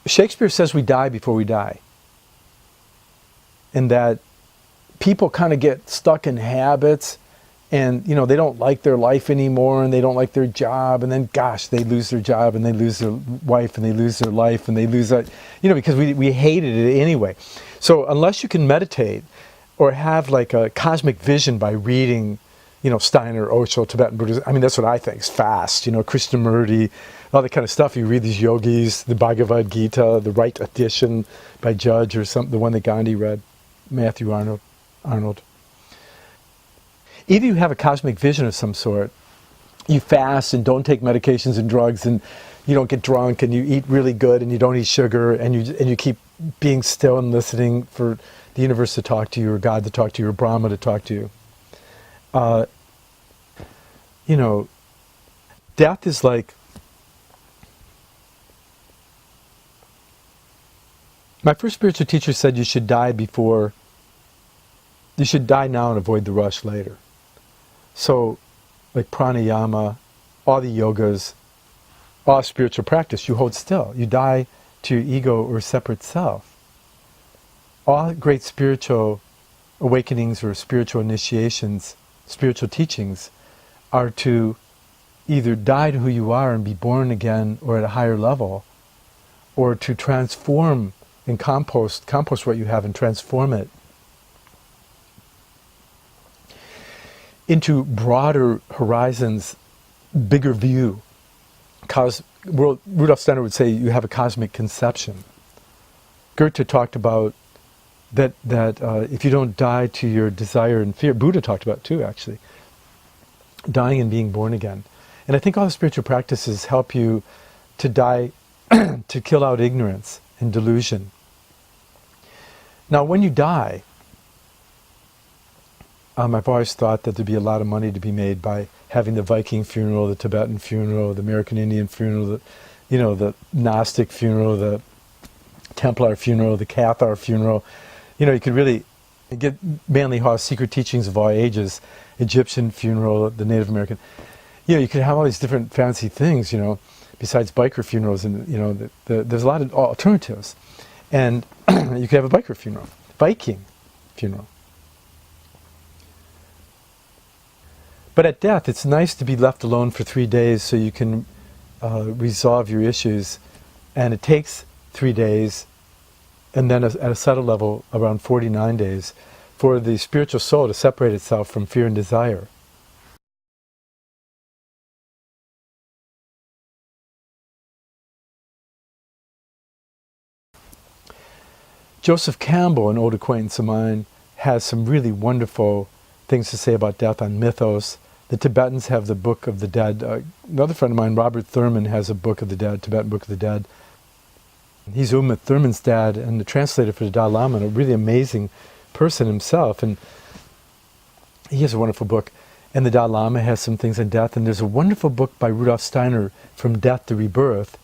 Shakespeare says we die before we die. And that people kind of get stuck in habits, and they don't like their life anymore, and they don't like their job, and then gosh, they lose their job, and they lose their wife, and they lose their life, and they lose that, because we hated it anyway. So unless you can meditate or have like a cosmic vision by reading, Steiner, Osho, Tibetan Buddhism, that's what I think is fast, Krishnamurti, all that kind of stuff. You read these yogis, the Bhagavad Gita, the right edition by Judge, or something, the one that Gandhi read, Matthew Arnold. Either you have a cosmic vision of some sort, you fast and don't take medications and drugs, and you don't get drunk, and you eat really good, and you don't eat sugar, and you keep being still and listening for the universe to talk to you, or God to talk to you, or Brahma to talk to you. Death is like, my first spiritual teacher said you should die now and avoid the rush later. So, like pranayama, all the yogas, all spiritual practice, you hold still. You die to your ego or separate self. All great spiritual awakenings or spiritual initiations, spiritual teachings, are to either die to who you are and be born again or at a higher level, or to transform and compost what you have and transform it into broader horizons, bigger view. Rudolf Steiner would say you have a cosmic conception. Goethe talked about that if you don't die to your desire and fear, Buddha talked about it too, actually, dying and being born again. And I think all the spiritual practices help you to die, to kill out ignorance and delusion. Now, when you die, I've always thought that there'd be a lot of money to be made by having the Viking funeral, the Tibetan funeral, the American Indian funeral, the Gnostic funeral, the Templar funeral, the Cathar funeral. You could really get Manly Haw's Secret Teachings of All Ages, Egyptian funeral, the Native American. You could have all these different fancy things, besides biker funerals, and there's a lot of alternatives. And you could have a biker funeral, Viking funeral. But at death, it's nice to be left alone for 3 days so you can resolve your issues. And it takes 3 days, and then at a subtle level, around 49 days, for the spiritual soul to separate itself from fear and desire. Joseph Campbell, an old acquaintance of mine, has some really wonderful things to say about death on mythos. The Tibetans have the Book of the Dead. Another friend of mine, Robert Thurman, has a Book of the Dead, Tibetan Book of the Dead. He's Uma Thurman's dad and the translator for the Dalai Lama, and a really amazing person himself. And he has a wonderful book. And the Dalai Lama has some things on death. And there's a wonderful book by Rudolf Steiner, From Death to Rebirth,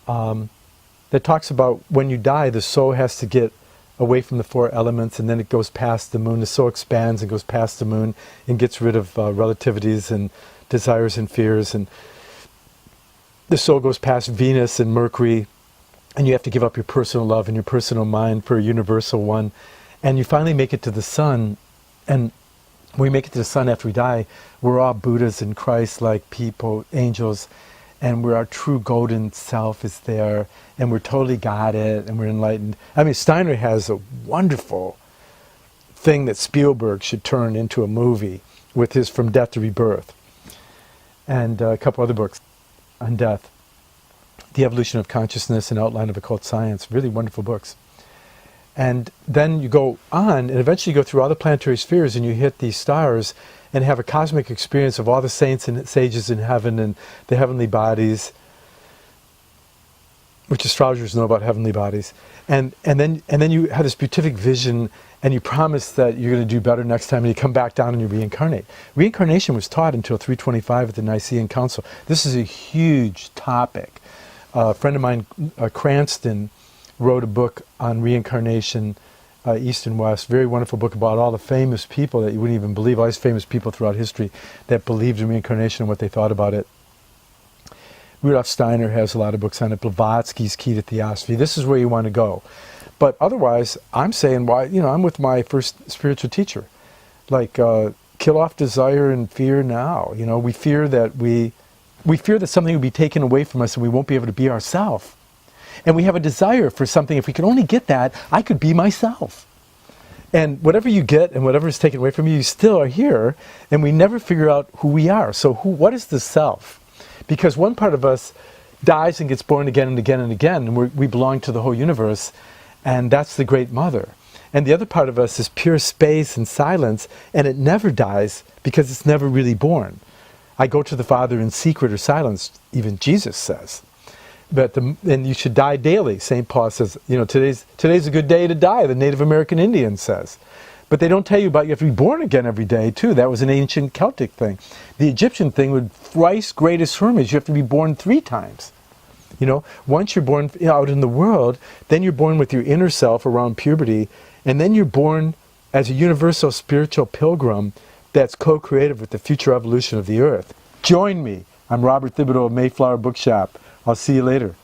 that talks about when you die, the soul has to get away from the four elements, and then it goes past the moon. The soul expands and goes past the moon and gets rid of relativities and desires and fears. And the soul goes past Venus and Mercury, and you have to give up your personal love and your personal mind for a universal one. And you finally make it to the sun. And when we make it to the sun after we die, we're all Buddhas and Christ-like people, angels, and where our true golden self is there, and we're totally got it, and we're enlightened. Steiner has a wonderful thing that Spielberg should turn into a movie with his From Death to Rebirth, and a couple other books on death. The Evolution of Consciousness and Outline of Occult Science, really wonderful books. And then you go on, and eventually you go through all the planetary spheres, and you hit these stars, and have a cosmic experience of all the saints and sages in heaven and the heavenly bodies, which astrologers know about heavenly bodies. And then you have this beatific vision, and you promise that you're going to do better next time, and you come back down and you reincarnate. Reincarnation was taught until 325 at the Nicene Council. This is a huge topic. A friend of mine, Cranston, wrote a book on reincarnation, East and West, very wonderful book about all the famous people that you wouldn't even believe, all these famous people throughout history that believed in reincarnation and what they thought about it. Rudolf Steiner has a lot of books on it. Blavatsky's Key to Theosophy. This is where you want to go. But otherwise, I'm saying, why? I'm with my first spiritual teacher. Like, kill off desire and fear now. We fear that something will be taken away from us and we won't be able to be ourselves. And we have a desire for something. If we could only get that, I could be myself. And whatever you get and whatever is taken away from you, you still are here. And we never figure out who we are. So what is the self? Because one part of us dies and gets born again and again and again. And we belong to the whole universe. And that's the Great Mother. And the other part of us is pure space and silence. And it never dies because it's never really born. I go to the Father in secret or silence, even Jesus says. And you should die daily. St. Paul says, today's a good day to die, the Native American Indian says. But they don't tell you about you have to be born again every day, too. That was an ancient Celtic thing. The Egyptian thing with thrice greatest Hermes, you have to be born 3 times. Once you're born out in the world, then you're born with your inner self around puberty, and then you're born as a universal spiritual pilgrim that's co-creative with the future evolution of the earth. Join me. I'm Robert Thibodeau of Mayflower Bookshop. I'll see you later.